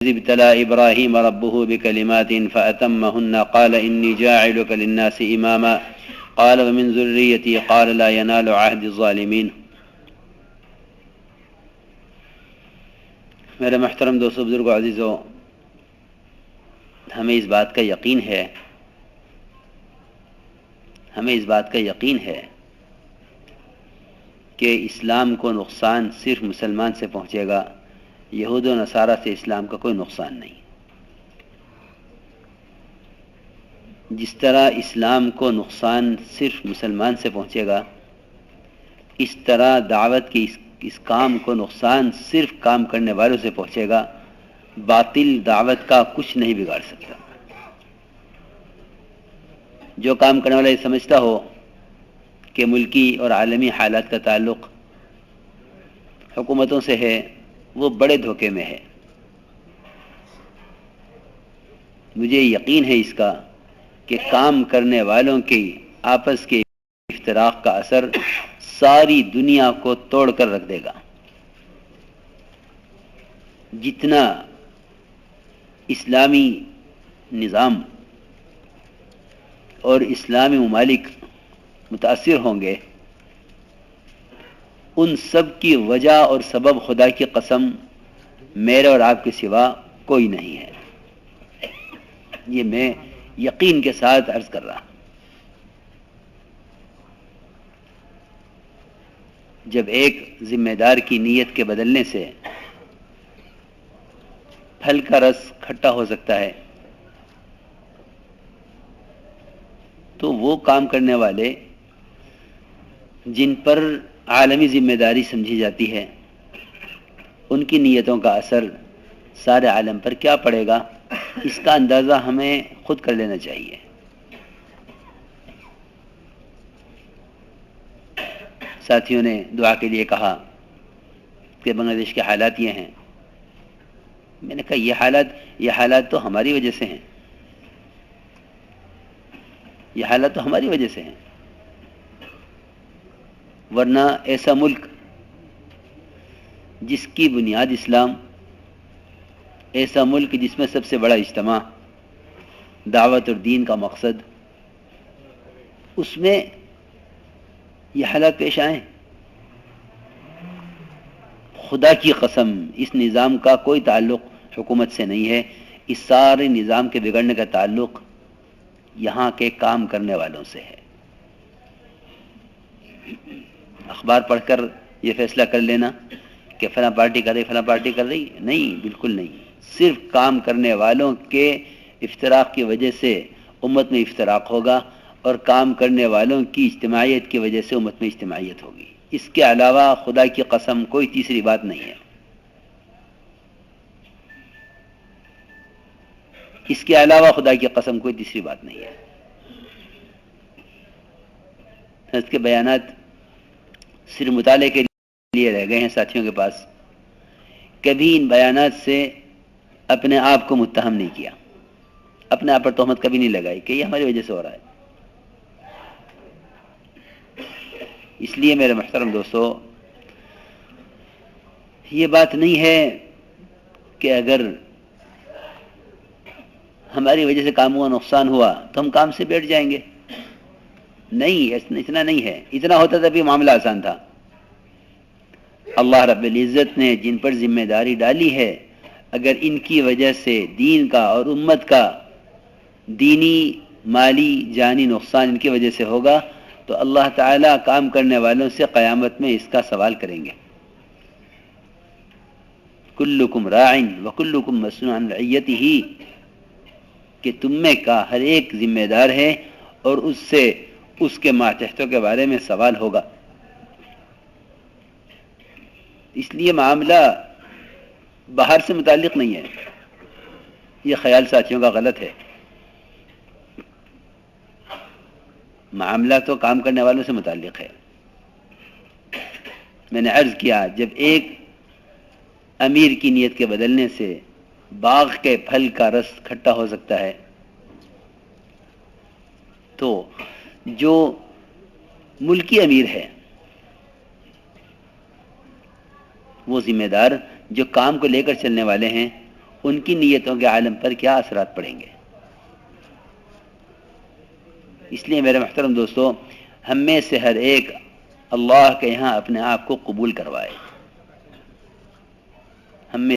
إذ ابتلى إبراهيم ربه بكلمات فأتمهن قال إني جاعلك للناس إماما قال ومن ذريتي قال لا ينال عهد الظالمين. میرے محترم دوستو، بزرگو، عزیزو، ہمیں اس بات کا یقین ہے کہ اسلام کو نقصان صرف مسلمان سے پہنچے گا، یہود و نصارہ سے اسلام کا کوئی نقصان نہیں. جس طرح اسلام کو نقصان صرف مسلمان سے پہنچے گا، اس طرح دعوت کے اس کام کو نقصان صرف کام کرنے والوں سے پہنچے گا. باطل دعوت کا کچھ نہیں بگاڑ سکتا. جو کام کرنے والا یہ سمجھتا ہو کہ ملکی اور عالمی حالات کا تعلق حکومتوں سے ہے، وہ بڑے دھوکے میں ہے. مجھے یقین ہے اس کا کہ کام کرنے والوں کی آپس کے افتراق کا اثر ساری دنیا کو توڑ کر رکھ دے گا. جتنا اسلامی نظام اور اسلامی ممالک متاثر ہوں گے، ان سب کی وجہ اور سبب خدا کی قسم میرے اور آپ کے سوا کوئی نہیں ہے. یہ میں یقین کے ساتھ عرض کر رہا ہوں. جب ایک ذمہ دار کی نیت کے بدلنے سے پھل کا رس کھٹا ہو سکتا ہے، تو وہ کام کرنے والے جن پر عالمی ذمہ داری سمجھی جاتی ہے، ان کی نیتوں کا اثر سارے عالم پر کیا پڑے گا، اس کا اندازہ ہمیں خود کر لینا چاہیے. ساتھیوں نے دعا کے لیے کہا کہ بنگلہ دیش کے حالات یہ ہیں. میں نے کہا یہ حالات تو ہماری وجہ سے ہیں. یہ حالات تو ہماری وجہ سے ہیں، ورنہ ایسا ملک جس کی بنیاد اسلام، ایسا ملک جس میں سب سے بڑا اجتماع دعوت اور دین کا مقصد، اس میں یہ حالات پیش آئیں. خدا کی قسم اس نظام کا کوئی تعلق حکومت سے نہیں ہے. اس سارے نظام کے بگڑنے کا تعلق یہاں کے کام کرنے والوں سے ہے. اخبار پڑھ کر یہ فیصلہ کر لینا کہ فلاں پارٹی کر رہی، فلاں پارٹی کر رہی، نہیں، بالکل نہیں. صرف کام کرنے والوں کے افتراق کی وجہ سے امت میں افتراق ہوگا، اور کام کرنے والوں کی اجتماعیت کی وجہ سے امت میں اجتماعیت ہوگی. اس کے علاوہ خدا کی قسم کوئی تیسری بات نہیں ہے. اس کے علاوہ خدا کی قسم کوئی تیسری بات نہیں ہے. اس کے بیانات صرف مطالعے کے لیے رہ گئے ہیں ساتھیوں کے پاس. کبھی ان بیانات سے اپنے آپ کو متہم نہیں کیا، اپنے آپ پر تہمت کبھی نہیں لگائی کہ یہ ہماری وجہ سے ہو رہا ہے. اس لیے میرے محترم دوستو، یہ بات نہیں ہے کہ اگر ہماری وجہ سے کاموں کا نقصان ہوا تو ہم کام سے بیٹھ جائیں گے. نہیں، اتنا نہیں ہے. اتنا ہوتا تب یہ معاملہ آسان تھا. اللہ رب العزت نے جن پر ذمہ داری ڈالی ہے، اگر ان کی وجہ سے دین کا اور امت کا دینی، مالی، جانی نقصان ان کی وجہ سے ہوگا، تو اللہ تعالیٰ کام کرنے والوں سے قیامت میں اس کا سوال کریں گے. کلکم راع وکلکم مسئول عن رعیتہ، کہ تم میں کا ہر ایک ذمہ دار ہے اور اس سے اس کے ماتحتوں کے بارے میں سوال ہوگا. اس لیے معاملہ باہر سے متعلق نہیں ہے. یہ خیال ساتھیوں کا غلط ہے. معاملہ تو کام کرنے والوں سے متعلق ہے. میں نے عرض کیا، جب ایک امیر کی نیت کے بدلنے سے باغ کے پھل کا رس کھٹا ہو سکتا ہے، تو جو ملکی امیر ہے، وہ ذمہ دار جو کام کو لے کر چلنے والے ہیں، ان کی نیتوں کے عالم پر کیا اثرات پڑیں گے؟ اس لیے میرے محترم دوستو، ہم میں سے ہر ایک اللہ کے یہاں اپنے آپ کو قبول کروائے. ہم میں